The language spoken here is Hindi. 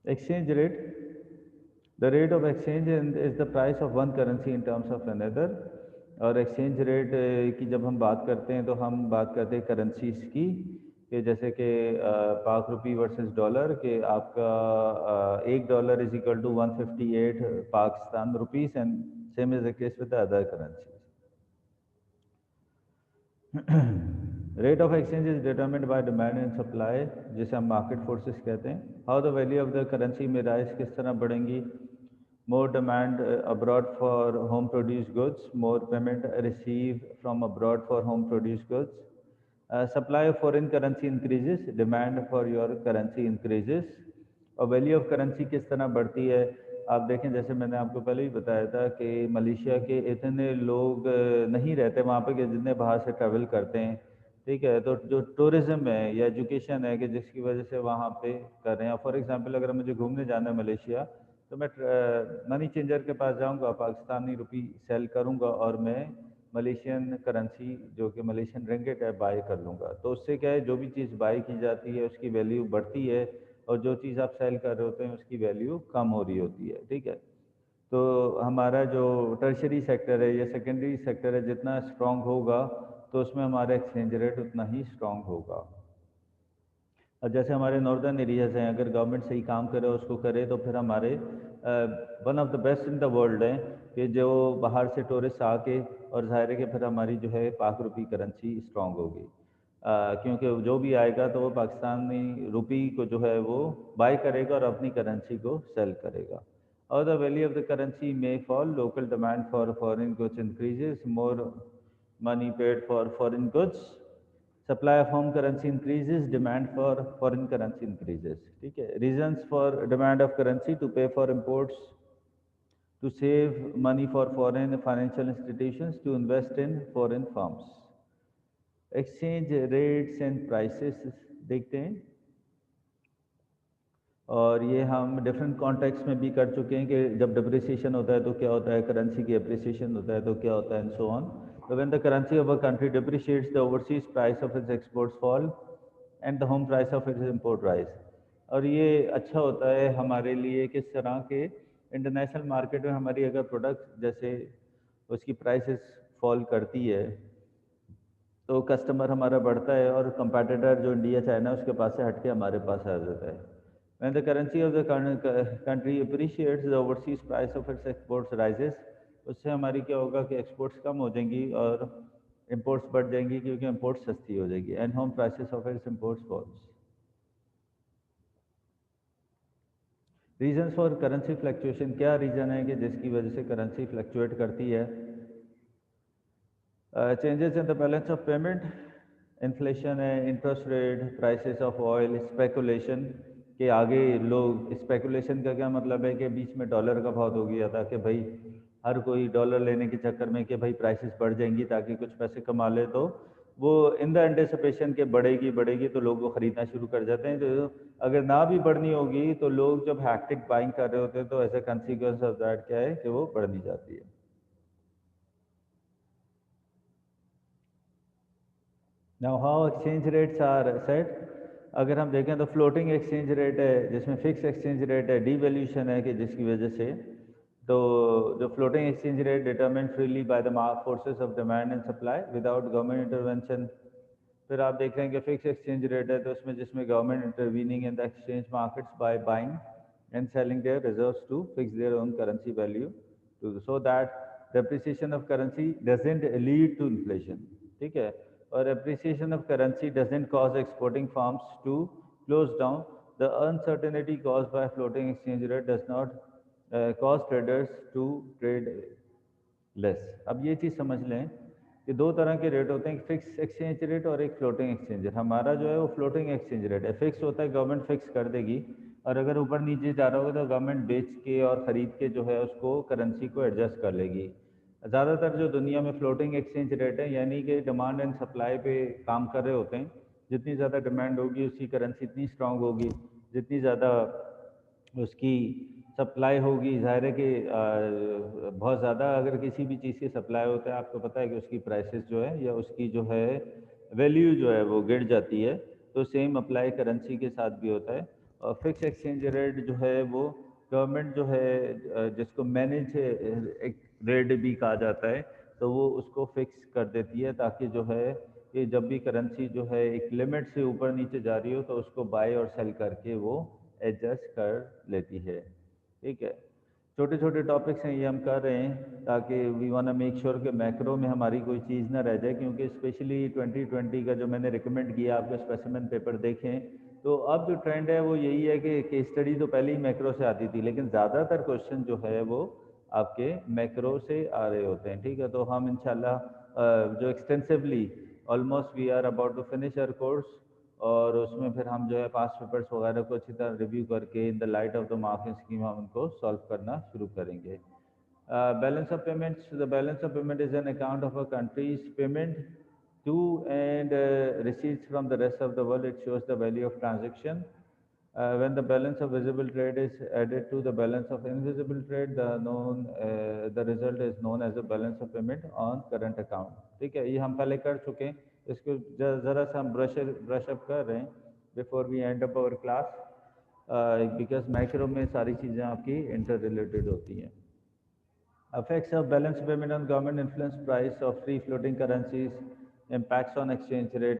Exchange rate, the rate of exchange is the price of one currency in terms of another. और एक्सचेंज रेट की जब हम बात करते हैं तो हम बात करते हैं करेंसीज की, कि जैसे कि पाक रुपी वर्सेस डॉलर, कि आपका $1 is equal to 158 Pakistan rupees, and same is the case with the other currencies. Rate of exchange is determined by demand and supply, जिसे हम मार्केट फोर्सेस कहते हैं. How the value of the currency में राइज किस तरह बढ़ेंगी? More demand abroad for home produced goods, more payment received from abroad for home produced goods. Supply of foreign currency increases, demand for your currency increases. और वैल्यू ऑफ करेंसी किस तरह बढ़ती है? आप देखें, जैसे मैंने आपको पहले ही बताया था कि मलेशिया के इतने लोग नहीं रहते वहाँ पे कि जितने बाहर से ट्रैवल करते हैं. ठीक है, तो जो टूरिज़्म है या एजुकेशन है कि जिसकी वजह से वहाँ पे कर रहे हैं. फॉर एग्जांपल अगर मुझे घूमने जाना है मलेशिया, तो मैं मनी चेंजर के पास जाऊंगा, पाकिस्तानी रुपी सेल करूंगा और मैं मलेशियन करेंसी जो कि मलेशियन रिंगिट है बाय कर लूँगा. तो उससे क्या है, जो भी चीज़ बाय की जाती है उसकी वैल्यू बढ़ती है, और जो चीज़ आप सेल कर रहे होते हैं उसकी वैल्यू कम हो रही होती है. ठीक है, तो हमारा जो टर्शरी सेक्टर है या सेकेंडरी सेक्टर है जितना स्ट्रांग होगा तो उसमें हमारा एक्सचेंज रेट उतना ही स्ट्रांग होगा. और जैसे हमारे नॉर्दर्न एरियाज़ हैं, अगर गवर्नमेंट सही काम करे उसको करे तो फिर हमारे one of the best in the world हैं कि जो बाहर से टूरिस्ट आके, और ज़ाहिर है कि फिर हमारी जो है पाक रुपी करेंसी स्ट्रांग होगी. क्योंकि जो भी आएगा तो वो पाकिस्तानी रुपी को जो है वो बाय करेगा और अपनी करेंसी को सेल करेगा. और the value of the currency may fall, local demand for foreign goods increases, more money paid for foreign goods, supply of home currency increases, demand for foreign currency increases. ठीक है, reasons for demand of currency: to pay for imports, to save money for foreign financial institutions, to invest in foreign firms. Exchange rates and prices देखते हैं, और ये हम डिफरेंट कॉन्टेक्स्ट में भी कर चुके हैं कि जब डिप्रिसिएशन होता है तो क्या होता है, करेंसी की एप्रिसिएशन होता है तो क्या होता है, and so on. So when the currency of a country depreciates, the overseas price of its exports fall and the home price of its import rise. और ये अच्छा होता है हमारे लिए किस तरह के, इंटरनेशनल मार्केट में हमारी अगर प्रोडक्ट जैसे उसकी प्राइसेस फॉल करती है तो कस्टमर हमारा बढ़ता है और कंपैटिटर जो इंडिया चाइना उसके पास से हट के हमारे पास आ जाता है. When the currency of the country appreciates, the overseas price of its exports rises. उससे हमारी क्या होगा कि एक्सपोर्ट्स कम हो जाएंगी और इंपोर्ट्स बढ़ जाएंगी क्योंकि इंपोर्ट सस्ती हो जाएगी. And home prices of its imports falls. Reasons for currency fluctuation, क्या रीज़न है कि जिसकी वजह से करेंसी फ्लक्चुएट करती है? Changes in the balance of payment, inflation है, interest rate, prices of oil, speculation के आगे लोग, स्पेकुलेशन का क्या मतलब है कि बीच में डॉलर का बहुत हो गया था कि भाई हर कोई डॉलर लेने के चक्कर में कि भाई प्राइसेस बढ़ जाएंगी ताकि कुछ पैसे कमा ले, तो वो इन द एंटिसिपेशन के बढ़ेगी बढ़ेगी तो लोग वो ख़रीदना शुरू कर जाते हैं. तो अगर ना भी बढ़नी होगी तो लोग जब हैक्टिक बाइंग कर रहे होते हैं तो as a consequence of that क्या है कि वो बढ़नी जाती है. Now how exchange rates are set. अगर हम देखें तो फ्लोटिंग एक्सचेंज रेट है जिसमें फिक्स एक्सचेंज रेट है, डीवैल्यूशन है कि जिसकी वजह से, तो जो floating exchange rate determine freely by the forces of demand and supply without government intervention. फिर आप देख रहे हैं कि फिक्स एक्सचेंज रेट है तो उसमें जिसमें government intervening in the exchange markets by buying and selling their reserves to fix their own currency value to, so that depreciation of currency doesn't lead to inflation. ठीक है, और appreciation of currency doesn't cause exporting firms to close down. The uncertainty caused by floating exchange rate does not cause traders to trade less. अब ये चीज़ समझ लें कि दो तरह के रेट होते हैं, एक फिक्स एक्सचेंज रेट और एक फ्लोटिंग एक्सचेंज रेट. हमारा जो है वो फ्लोटिंग एक्सचेंज रेट है, फिक्स होता है, गवर्नमेंट फिक्स कर देगी, और अगर ऊपर नीचे जा रहा होगा तो गवर्नमेंट बेच के और ख़रीद के जो है उसको करेंसी को एडजस्ट कर लेगी. ज़्यादातर जो दुनिया में फ्लोटिंग एक्सचेंज रेट है यानी कि डिमांड एंड सप्लाई पे काम कर रहे होते हैं. जितनी ज़्यादा डिमांड होगी उसकी करेंसी इतनी स्ट्रांग होगी, जितनी ज़्यादा उसकी सप्लाई होगी, ज़ाहिर है कि बहुत ज़्यादा अगर किसी भी चीज़ की सप्लाई होता है आपको पता है कि उसकी प्राइसेस जो है या उसकी जो है वैल्यू जो है वो गिर जाती है. तो सेम अप्लाई करेंसी के साथ भी होता है. फिक्स एक्सचेंज रेट जो है वो गवर्नमेंट जो है जिसको मैनेज एक रेट भी कहा जाता है, तो वो उसको फिक्स कर देती है ताकि जो है कि जब भी करेंसी जो है एक लिमिट से ऊपर नीचे जा रही हो तो उसको बाय और सेल करके वो एडजस्ट कर लेती है। ठीक है, छोटे छोटे टॉपिक्स हैं ये हम कर रहे हैं ताकि we want to make sure कि मैक्रो में हमारी कोई चीज़ ना रह जाए, क्योंकि स्पेशली 2020 का जो मैंने रिकमेंड किया आपके स्पेसिमेन पेपर देखें तो अब जो ट्रेंड है वो यही है कि केस स्टडी तो पहले ही मैक्रो से आती थी, लेकिन ज़्यादातर क्वेश्चन जो है वो आपके मैक्रो से आ रहे होते हैं। ठीक है, तो हम इंशाल्लाह जो extensively almost we are about to finish our course, और उसमें फिर हम जो है पास्ट पेपर्स वगैरह को अच्छी तरह रिव्यू करके in the light of the marking scheme हम उनको सॉल्व करना शुरू करेंगे। Balance of payments, the balance of payment is an account of a country's payment to and receipts from the rest of the world. It shows the value of transaction. When the balance of visible trade is added to the balance of invisible trade, the result is known as the balance of payment on current account. ठीक है, ये हम पहले कर चुके हैं, इसको ज़रा सा हम ब्रश अप कर रहे हैं before we end up our class, because macro में सारी चीज़ें आपकी इंटर रिलेटेड होती हैं। Effects of balance payment on government influence price of free floating currencies, impacts on exchange rate.